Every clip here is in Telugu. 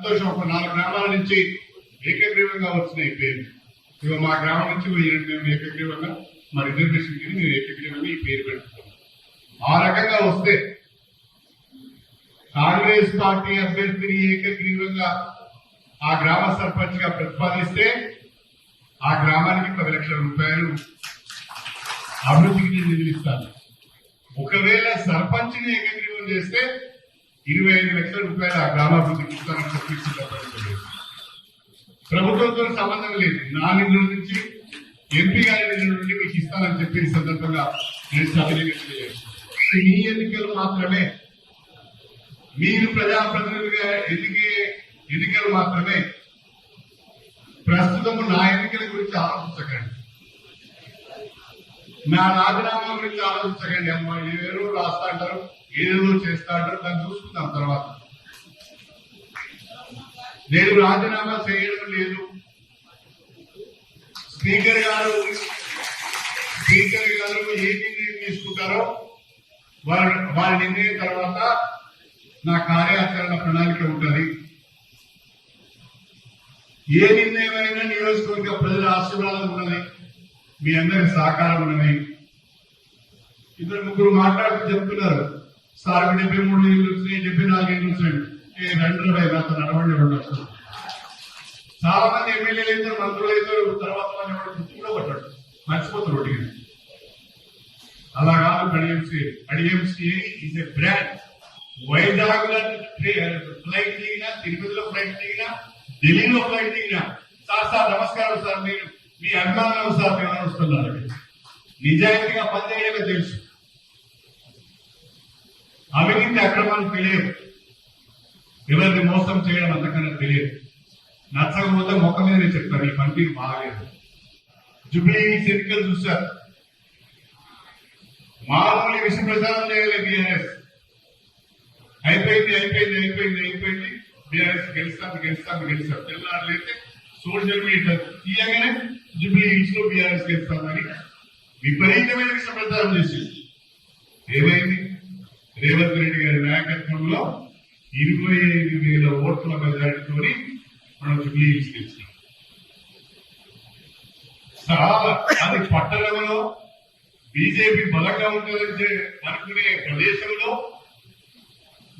సంతోషం. ఒక 4 గ్రామాల నుంచి ఏకగ్రీవంగా వచ్చినాయి పేరు. ఇక మా గ్రామం నుంచి మేము ఏకగ్రీవంగా మా రిజర్వేషన్ కింద మేము ఏకగ్రీవంగా ఈ పేరు పెట్టుకున్నాం. ఆ రకంగా వస్తే కాంగ్రెస్ పార్టీ అభ్యర్థిని ఏకగ్రీవంగా ఆ గ్రామ సర్పంచ్ గా ప్రతిపాదిస్తే ఆ గ్రామానికి 10 లక్షల రూపాయలు అభివృద్ధికి నిధులు ఇస్తాను. ఒకవేళ సర్పంచ్ని ఏకగ్రీవం చేస్తే 25 లక్షల రూపాయలు ఆ గ్రామాభివృద్ధికి ఇస్తానని చెప్పి ప్రభుత్వంతో సంబంధం లేదు. నా నిధుల నుంచి ఎంపీ గారి నిధుల నుండి మీకు ఇస్తానని చెప్పి ఈ సందర్భంగా నేను సభ్యులు మీ ఎన్నికలు మాత్రమే, మీరు ప్రజాప్రతినిధులుగా ఎన్నికలు మాత్రమే. ప్రస్తుతం నా ఎన్నికల గురించి ఆలోచించకండి, నా రాజీనామా గురించి ఆలోచించకండి. అమ్మ ఏదో రాస్తా అంటారు, ఏదో చేస్తా అంటారు, దాన్ని చూసుకుందాం తర్వాత. నేను రాజీనామా చేయడం లేదు. స్పీకర్ గారు ఏ నిర్ణయం తీసుకుంటారో వారి నిర్ణయం తర్వాత నా కార్యాచరణ ప్రణాళిక ఉంటుంది. ఏ నిర్ణయమైనా నియోజకవర్గ ప్రజల ఆశీర్వాదం ఉన్నది, మీ అందరి సహకారం ఉన్నది. 2-3 మాట్లాడుతూ చెప్తున్నారు, సార్ 73 ఏళ్ళు వచ్చినాయి, 74 ఏళ్ళు వచ్చాయి. 2 నాతో నడవండి ఉండొచ్చు. చాలా మంది ఎమ్మెల్యేలు అవుతారు, మంత్రులు అవుతారు, తర్వాత కూడా పట్టాడు, మర్చిపోతారు ఒకటి. అలా కాదు. అడిఎంసీ ఈజ్ ఎ బ్రాండ్. వైజాగ్ లో ఫ్లైట్ దిగినా, తిరుపతిలో ఫ్లైట్ దిగినా, ఢిల్లీలో ఫ్లైట్ దిగినా, సార్ నమస్కారం సార్, మీరు మీ అభిమానులు సార్ మేము వస్తున్నారు. నిజాయితీగా పనిచేయడమే తెలుసు. అవినీతి అక్రమాలు తెలియదు, ఎవరిని మోసం చేయడం అంతకన్నా తెలియదు. నచ్చకపోతే మొక్క మీదనే చెప్తారు, ఈ పనితీరు బాగలేదు. జూబ్లీ ఎన్నికలు చూశారు, మామూలు విషయ ప్రచారం చేయలేదు. బీఆర్ఎస్ అయిపోయింది, బీఆర్ఎస్ గెలుస్తాం. తెల్లారులైతే సోషల్ మీడియా తీయగానే జూబ్లీ హిల్స్ లో బీఆర్ఎస్ గెలుస్తామని విపరీతమైన విషయ ప్రచారం చేసింది. ఏమైంది? రేవంత్ రెడ్డి గారి నాయకత్వంలో 25,000 ఓట్ల మెజారిటీతో మనం జూబ్లీ హిల్స్ గెలిచినాం. చాలా అది పట్టణంలో బీజేపీ బలంగా ఉంటుందని అనుకునే ప్రదేశంలో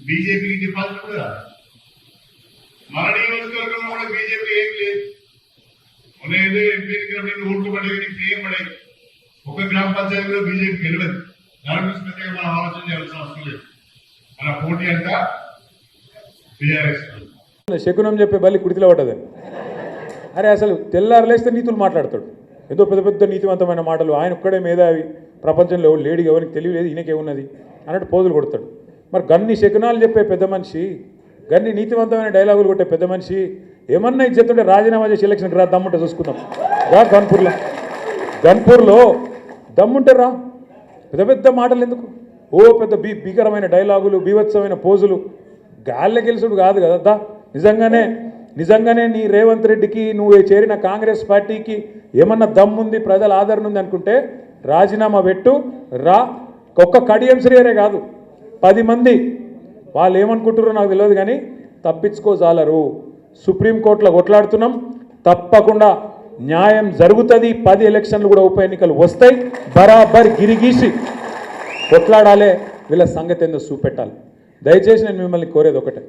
బీజేపీకి డిపాజిట్ కూడా, మన నియోజకవర్గంలో కూడా బీజేపీ ఏం లేదు. మన ఏదో ఎంపీ ఓట్లు పడేవి, ప్రియం పడేవి. ఒక గ్రామ పంచాయతీలో బీజేపీ గెలవదు. దాని గురించి పెద్దగా మనం ఆలోచన చేయాల్సిన అవసరం లేదు. మన పోటీ అంతా బీఆర్ఎస్. శకునం చెప్పే బల్లి కుడితిలో పడ్డదని. అరే అసలు తెల్లారులేస్తే నీతులు మాట్లాడతాడు, ఏదో పెద్ద నీతివంతమైన మాటలు. ఆయన ఒక్కడే మేధావి, ప్రపంచంలో లేడీ ఎవరికి తెలియలేదు, ఈయనకేమున్నది అన్నట్టు పోజులు కొడతాడు. మరి గన్ని శకునాలు చెప్పే పెద్ద మనిషి, గన్ని నీతివంతమైన డైలాగులు కొట్టే పెద్ద మనిషి ఏమన్నా ఇచ్చేస్తుంటే రాజీనామా చేసి ఎలక్షన్కి రా, దమ్ముంటే చూసుకుందాం రా. గన్పూర్లో దమ్ముంటే రా, పెద్ద మాటలు ఎందుకు? ఓ పెద్ద భీకరమైన డైలాగులు, బీభత్సమైన పోజులు. గాల్లె గెలుసుడు కాదు కదా. నిజంగానే నీ రేవంత్ రెడ్డికి, నువ్వు చేరిన కాంగ్రెస్ పార్టీకి ఏమన్నా దమ్ముంది, ప్రజల ఆదరణ ఉంది అనుకుంటే రాజీనామా పెట్టు రా. ఒక్క కడియం శ్రీయరే కాదు, 10 మంది వాళ్ళు ఏమనుకుంటారో నాకు తెలియదు కానీ తప్పించుకోజాలరు. సుప్రీంకోర్టులో కొట్లాడుతున్నాం, తప్పకుండా న్యాయం జరుగుతుంది. 10 ఎలక్షన్లు కూడా ఉప ఎన్నికలు వస్తాయి, బరాబర్ గిరిగీసి కొట్లాడాలి. వీళ్ళ సంగతి ఏందో చూపెట్టాలి. దయచేసి నేను మిమ్మల్ని కోరేది ఒకటే,